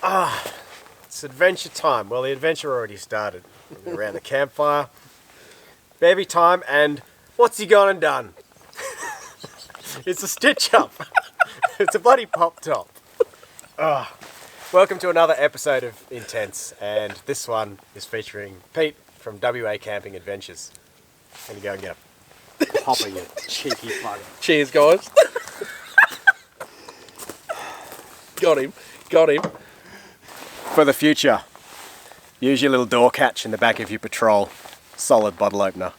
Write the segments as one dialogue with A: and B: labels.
A: It's adventure time. Well, the adventure already started. We're around the campfire. Bevy time, and what's he gone and done? It's a stitch up. It's a bloody pop top. Welcome to another episode of Intense, and this one is featuring Pete from WA Camping Adventures. And you go and get a popper, you cheeky bugger.
B: Cheers, guys. Got him.
A: For the future, use your little door catch in the back of your patrol. Solid bottle opener.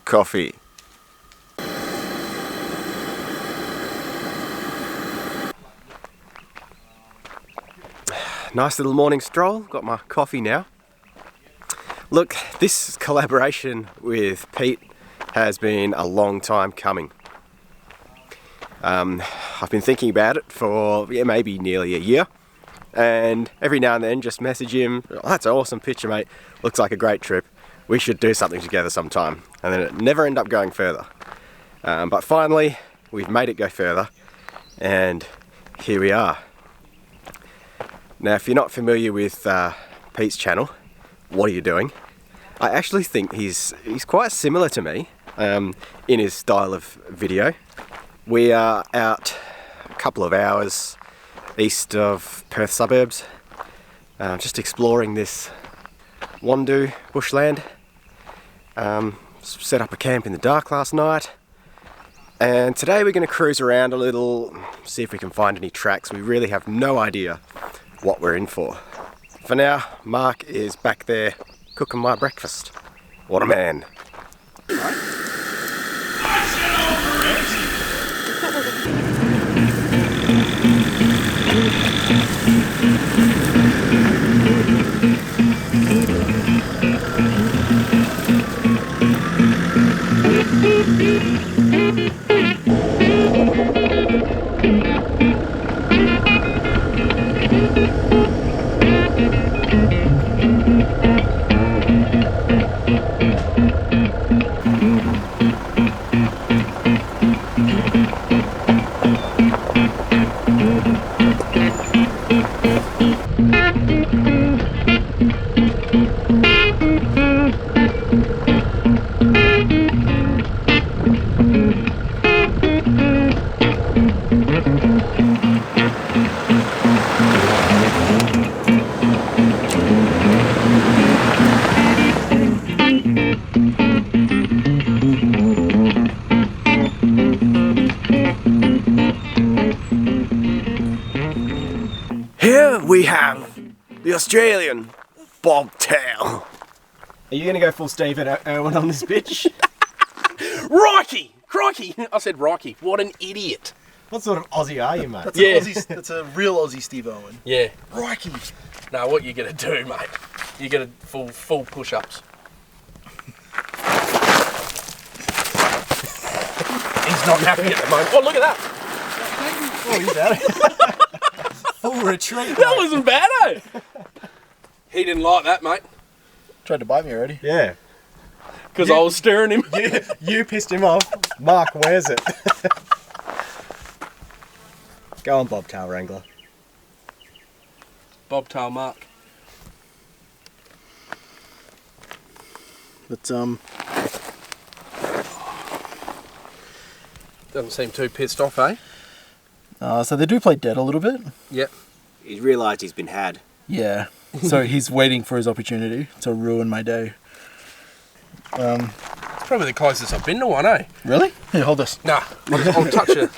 A: Coffee. Nice little morning stroll. Got my coffee now. Look, this collaboration with Pete has been a long time coming. I've been thinking about it for maybe nearly a year, and every now and then just message him, "Oh, that's an awesome picture, mate. Looks like a great trip. We should do something together sometime." And then it never ended up going further. But finally, we've made it go further, and here we are. Now, if you're not familiar with Pete's channel, what are you doing? I actually think he's quite similar to me in his style of video. We are out a couple of hours east of Perth suburbs, just exploring this Wandoo bushland. Set up a camp in the dark last night, and today we're going to cruise around a little, see if we can find any tracks. We really have no idea what we're in for. For now, Mark is back there cooking my breakfast. What a man. Here we have the Australian bobtail. Are you going to go full Steve Irwin on this bitch?
B: Crikey! I said Rocky. What an idiot.
A: What sort of Aussie are you, mate?
C: That's a real Aussie Steve Irwin.
B: Yeah.
C: Crikey.
B: Now, what you gonna do, mate? You gotta full push-ups. He's not happy at the moment. Oh, look at that!
A: Oh, he's out. Full retreat.
B: That wasn't bad, eh? He didn't like that, mate.
C: Tried to bite me already.
A: Yeah.
B: Because I was stirring him.
A: You pissed him off. Mark wears it. Go on, bobtail wrangler.
B: Bobtail Mark.
C: But
B: Doesn't seem too pissed off, eh?
C: so they do play dead a little bit.
B: Yep.
A: He's realised he's been had.
C: Yeah. So he's waiting for his opportunity to ruin my day.
B: It's probably the closest I've been to one, eh?
C: Really? Here, hold this.
B: Nah, I'll touch it.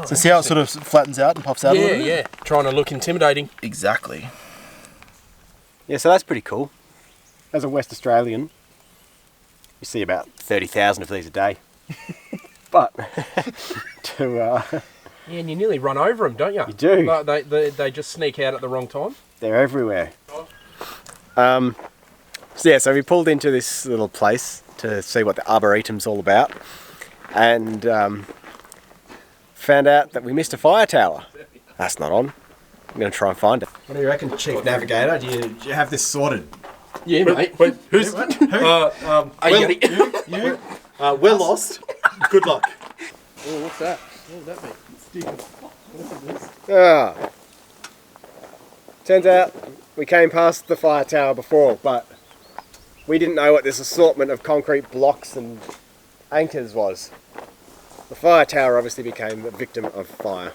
C: So see how it sort of flattens out and pops out a little bit?
B: Yeah. Trying to look intimidating.
C: Exactly.
A: Yeah, so that's pretty cool. As a West Australian, you see about 30,000 of these a day. But to
B: Yeah, and you nearly run over them, don't you?
A: You do.
B: Like they just sneak out at the wrong time.
A: they're everywhere. So we pulled into this little place to see what the Arboretum's all about, and found out that we missed a fire tower. That's not on. I'm going to try and find it. What do you reckon, Chief Navigator? Do you have this sorted?
B: Yeah, mate.
D: Wait, who's...
C: We're lost. Good luck.
B: Oh, what's that? What does that mean?
A: Ah. Turns out we came past the fire tower before, but we didn't know what this assortment of concrete blocks and anchors was. The fire tower obviously became a victim of fire.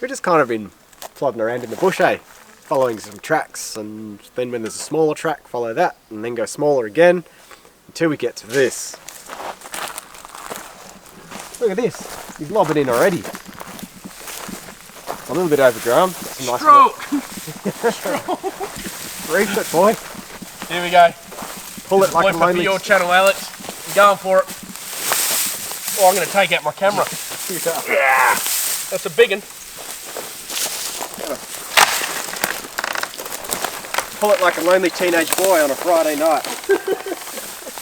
A: We've just kind of been plodding around in the bush, eh? Following some tracks, and then when there's a smaller track, follow that, and then go smaller again, until we get to this. Look at this, he's lobbing in already. A little bit overgrown. Nice reach it, boy.
B: Here we go.
A: Pull it like a
B: for
A: lonely...
B: your channel, Alex. I'm going for it. Oh, I'm going to take out my camera. Yeah. That's a big one.
A: Pull it like a lonely teenage boy on a Friday night.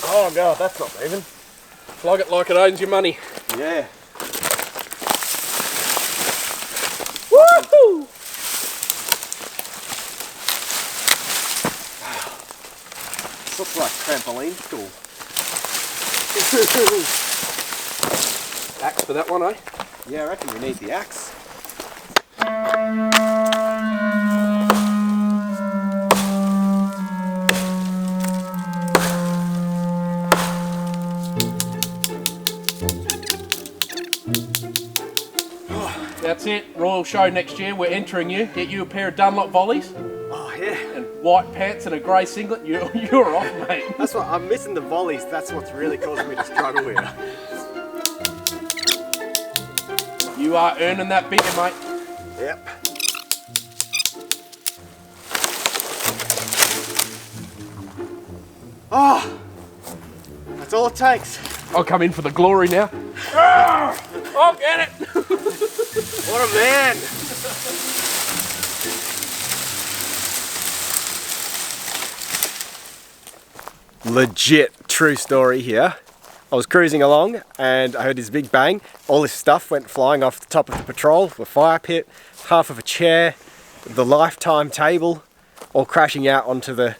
B: Oh God, that's not moving. Flog it like it owns your money.
A: Yeah.
B: Woohoo!
A: This looks like trampoline school.
B: Axe for that one, eh?
A: Yeah, I reckon we need the axe.
B: That's it. Royal show next year. We're entering you. Get you a pair of Dunlop volleys
A: Oh yeah.
B: and white pants and a grey singlet. You're off, mate.
A: That's what I'm missing, the volleys. That's what's really causing me to struggle here.
B: You are earning that bigger, mate.
A: Yep. Oh, that's all it takes.
B: I'll come in for the glory now. I'll get it.
A: What a man. Legit true story here. I was cruising along and I heard this big bang. All this stuff went flying off the top of the patrol, the fire pit, half of a chair, the lifetime table, all crashing out onto the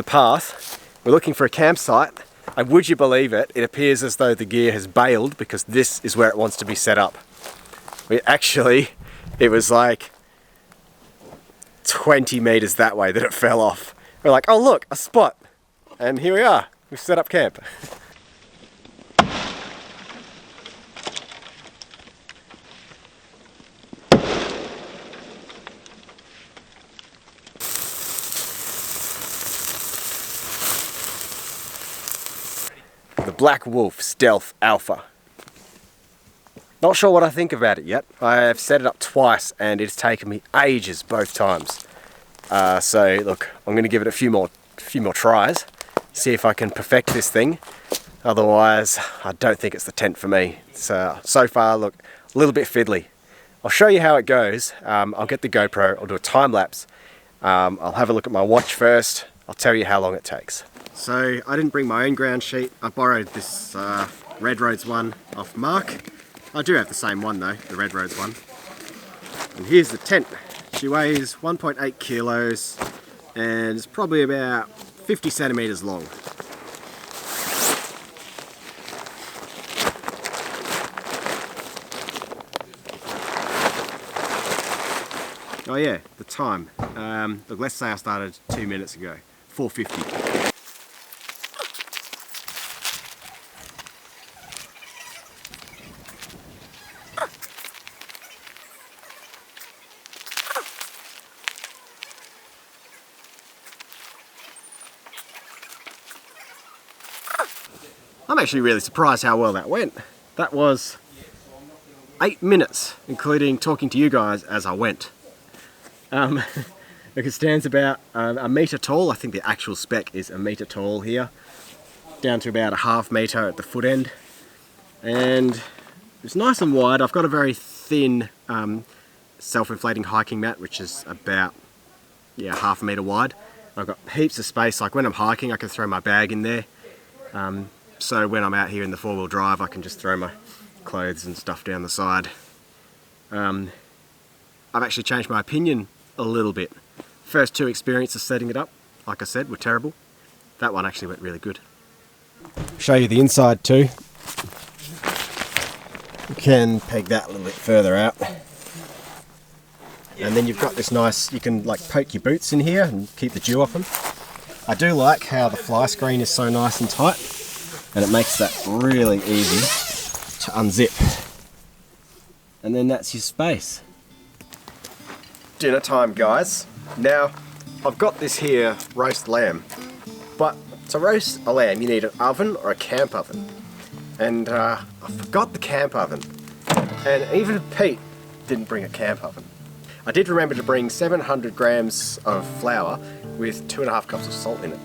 A: path. We're looking for a campsite, and would you believe it, it appears as though the gear has bailed because this is where it wants to be set up. It was like 20 meters that way that it fell off. We're like, oh look, a spot. And here we are, we've set up camp. The Black Wolf Stealth Alpha. Not sure what I think about it yet. I have set it up twice and it's taken me ages both times. So look, I'm going to give it a few more tries, see if I can perfect this thing. Otherwise, I don't think it's the tent for me. So far, look, a little bit fiddly. I'll show you how it goes. I'll get the GoPro, I'll do a time lapse, I'll have a look at my watch first. I'll tell you how long it takes. So I didn't bring my own ground sheet. I borrowed this Red Roads one off Mark. I do have the same one though, the Red Roads one. And here's the tent. She weighs 1.8 kilos and is probably about 50 centimeters long. Oh yeah, the time. Look, let's say I started 2 minutes ago. 4:50. I'm actually really surprised how well that went. That was 8 minutes, including talking to you guys as I went. Look, it stands about a metre tall. I think the actual spec is a metre tall here, down to about a ½ metre at the foot end. And it's nice and wide. I've got a very thin self-inflating hiking mat, which is about, yeah, ½ metre wide. I've got heaps of space. Like when I'm hiking, I can throw my bag in there. So when I'm out here in the four-wheel drive, I can just throw my clothes and stuff down the side. I've actually changed my opinion a little bit. First 2 experiences setting it up, like I said, were terrible. That one actually went really good. Show you the inside too. You can peg that a little bit further out. And then you've got this nice, you can like poke your boots in here and keep the dew off them. I do like how the fly screen is so nice and tight, and it makes that really easy to unzip. And then that's your space. Dinner time, guys. Now, I've got this here roast lamb, but to roast a lamb you need an oven or a camp oven. And I forgot the camp oven. And even Pete didn't bring a camp oven. I did remember to bring 700 grams of flour with 2.5 cups of salt in it.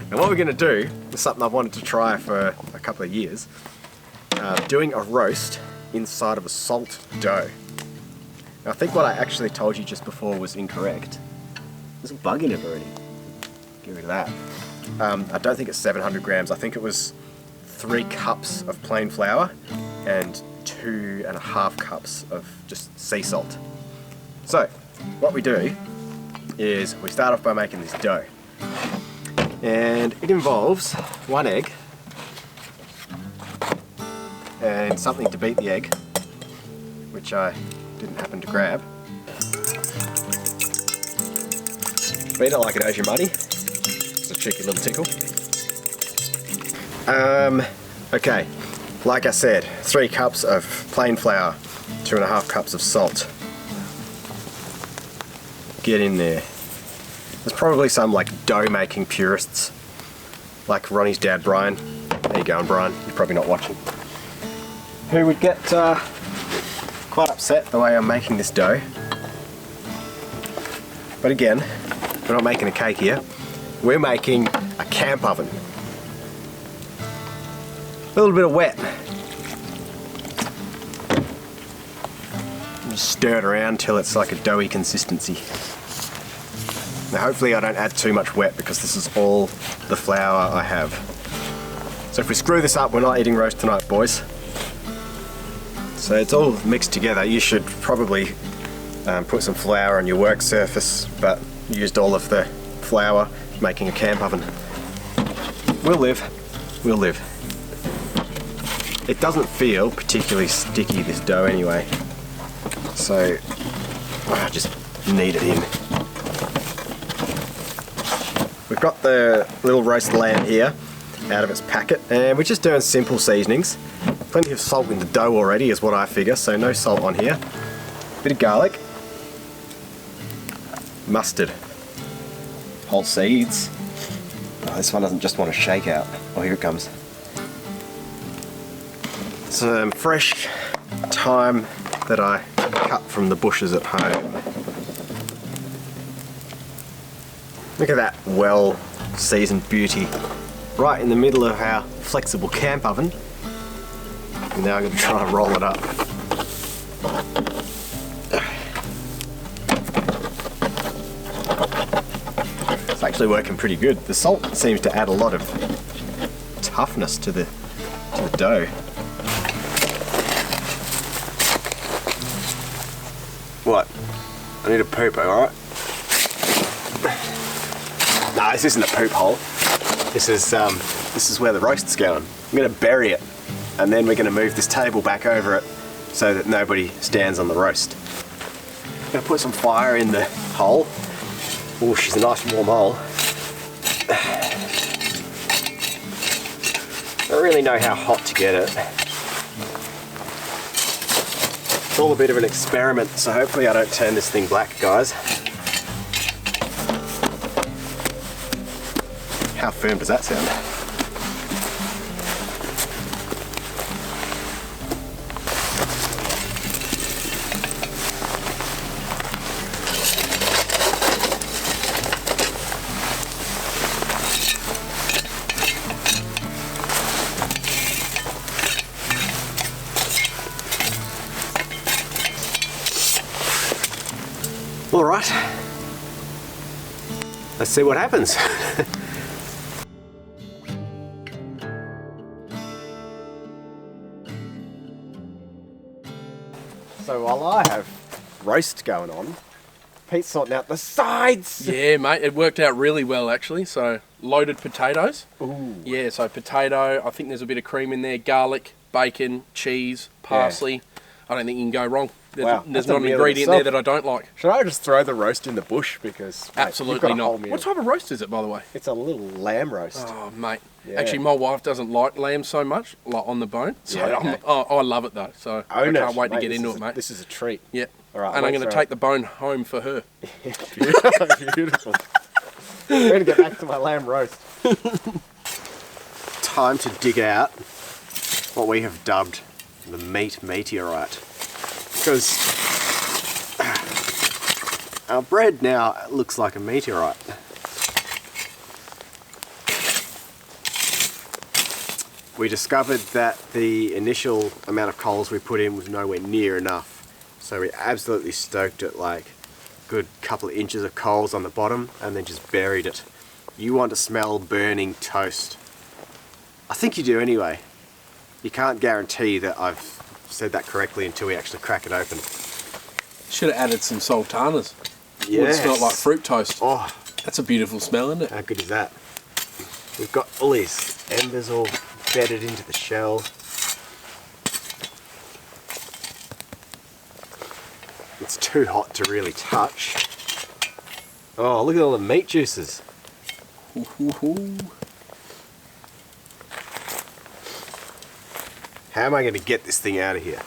A: And what we're going to do is something I've wanted to try for a couple of years. Doing a roast inside of a salt dough. Now, I think what I actually told you just before was incorrect. There's a bug in it already. Get rid of that. I don't think it's 700 grams. I think it was 3 cups of plain flour and 2.5 cups of just sea salt. So, what we do is we start off by making this dough. And it involves 1 egg and something to beat the egg, which I didn't happen to grab. Beat it like it owes you money. It's a cheeky little tickle. Okay, like I said, 3 cups of plain flour, 2.5 cups of salt. Get in there. There's probably some like dough making purists, like Ronnie's dad Brian. How you going, Brian? You're probably not watching. Who would get quite upset the way I'm making this dough. But again, we're not making a cake here. We're making a camp oven. A little bit of wet. Just stir it around till it's like a doughy consistency. Now hopefully I don't add too much wet because this is all the flour I have. So if we screw this up, we're not eating roast tonight, boys. So it's all mixed together. You should probably put some flour on your work surface, but used all of the flour making a camp oven. We'll live. We'll live. It doesn't feel particularly sticky, this dough anyway. So I just knead it in. We've got the little roast lamb here out of its packet, and we're just doing simple seasonings. Plenty of salt in the dough already is what I figure, so no salt on here. Bit of garlic, mustard, whole seeds. Oh, this one doesn't just want to shake out. Oh, here it comes. Some fresh thyme that I cut from the bushes at home. Look at that well seasoned beauty right in the middle of our flexible camp oven. And now I'm going to try and roll it up. actually working pretty good. The salt seems to add a lot of toughness to the dough. What? I need a poop, alright? Nah, this isn't a poop hole. This is where the roast's going. I'm gonna bury it, and then we're gonna move this table back over it so that nobody stands on the roast. I'm gonna put some fire in the hole. Oh, she's a nice warm hole. I don't really know how hot to get it. It's all a bit of an experiment, so hopefully I don't turn this thing black, guys. How firm does that sound? All right, let's see what happens. So while I have roast going on, Pete's sorting out the sides.
B: Yeah, mate, it worked out really well actually. So loaded potatoes.
A: Ooh.
B: Yeah, so potato, I think there's a bit of cream in there, garlic, bacon, cheese, parsley. I don't think you can go wrong. There's not an ingredient there that I don't like.
A: Should I just throw the roast in the bush? Because mate,
B: absolutely not. What type of roast is it, by the way?
A: It's a little lamb roast.
B: Oh, mate.
A: Yeah.
B: Actually, my wife doesn't like lamb so much, like on the bone. So
A: Yeah, okay.
B: I love it though. So I can't wait to get into it, mate.
A: This is a treat.
B: Yeah.
A: All right,
B: and I'm going to take the bone home for her.
A: Beautiful. I'm going to get back to my lamb roast. Time to dig out what we have dubbed the meat meteorite. Because our bread now looks like a meteorite. We discovered that the initial amount of coals we put in was nowhere near enough. So we absolutely stoked it, like a good couple of inches of coals on the bottom, and then just buried it. You want to smell burning toast. I think you do anyway. You can't guarantee that I've said that correctly until we actually crack it open.
B: Should have added some sultanas.
A: Yeah.
B: Would smell like fruit toast.
A: Oh,
B: that's a beautiful smell, isn't it?
A: how good is that? We've got all these embers all bedded into the shell. It's too hot to really touch. Oh, look at all the meat juices. How am I going to get this thing out of here?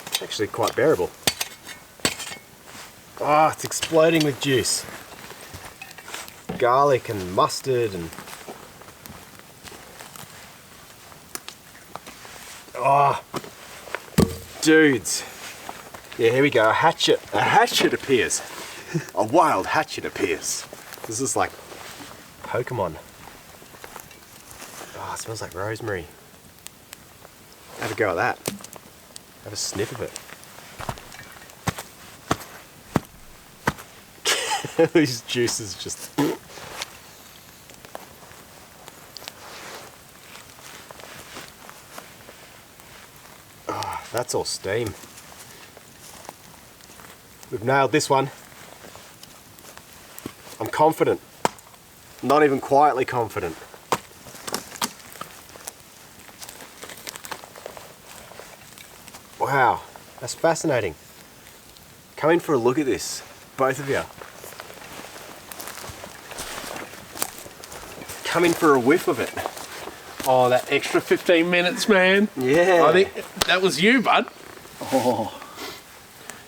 A: It's actually quite bearable. Oh, it's exploding with juice. Garlic and mustard and... Oh, dudes. Yeah, here we go, a hatchet. A hatchet appears. A wild hatchet appears. This is like Pokemon. Oh, it smells like rosemary. Have a go at that. Have a sniff of it. These juices just... Oh, that's all steam. We've nailed this one. I'm confident. Not even quietly confident. Wow, that's fascinating. Come in for a look at this, both of you. Come in for a whiff of it.
B: Oh, that extra 15 minutes, man.
A: Yeah.
B: I think that was you, bud. Oh.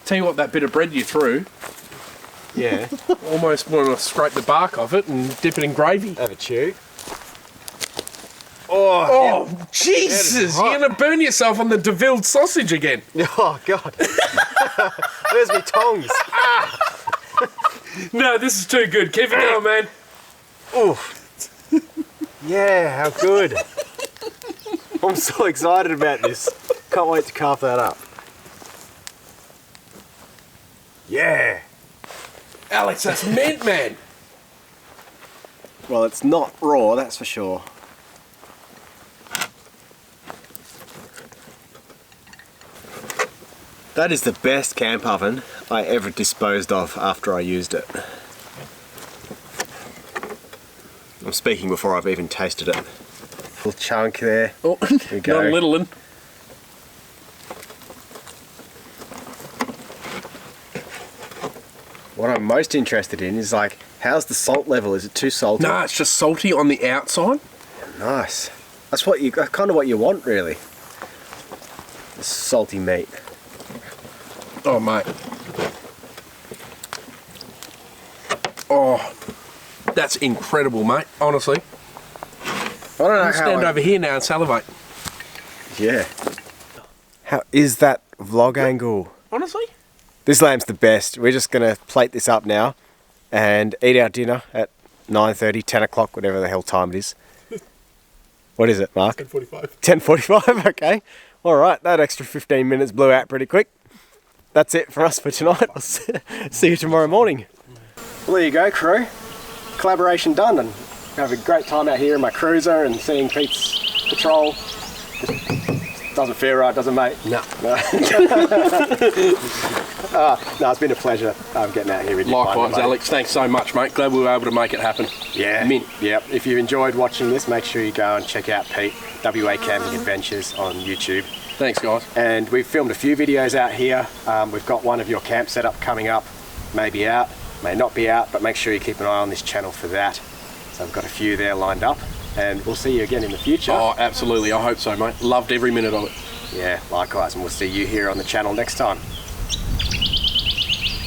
B: Tell you what, that bit of bread you threw,
A: Yeah.
B: almost want to scrape the bark off it and dip it in gravy.
A: Have a chew.
B: Oh, Jesus! You're going to burn yourself on the DeVille sausage again.
A: Oh, God. Where's my tongs?
B: No, this is too good. Keep it going, man.
A: Oof. Yeah, how good. I'm so excited about this. Can't wait to carve that up. Yeah.
B: Alex, that's mint, man.
A: Well, it's not raw, that's for sure. That is the best camp oven I ever disposed of after I used it. I'm speaking before I've even tasted it. Little chunk there.
B: Oh,
A: Here we go.
B: not a little one.
A: What I'm most interested in is like, how's the salt level? Is it too salty?
B: No, it's just salty on the outside.
A: Nice. That's kind of what you want, really. Salty meat.
B: Oh, mate. Oh, that's incredible, mate. Honestly.
A: I don't know
B: I'll stand over here now and salivate.
A: Yeah. How is that vlog angle?
B: Honestly?
A: This lamb's the best. We're just going to plate this up now and eat our dinner at 9:30, 10 o'clock, whatever the hell time it is. What is it, Mark?
C: 10:45.
A: 10:45, okay. All right, that extra 15 minutes blew out pretty quick. That's it for us for tonight. I'll see you tomorrow morning. Well, there you go, crew. Collaboration done, and have a great time out here in my cruiser and seeing Pete's patrol. Just doesn't feel right, does it, mate?
B: No.
A: No, it's been a pleasure getting out here with you.
B: Likewise, Alex. Thanks so much, mate. Glad we were able to make it happen.
A: Yeah.
B: Mint.
A: Yep. If you enjoyed watching this, make sure you go and check out Pete, WA Camping Adventures on YouTube.
B: Thanks, guys.
A: And we've filmed a few videos out here. We've got one of your camp setup coming up, maybe out, may not be out, but make sure you keep an eye on this channel for that. So I've got a few there lined up, and we'll see you again in the future.
B: Oh, absolutely. I hope so, mate. Loved every minute of it.
A: Yeah, likewise, and we'll see you here on the channel next time.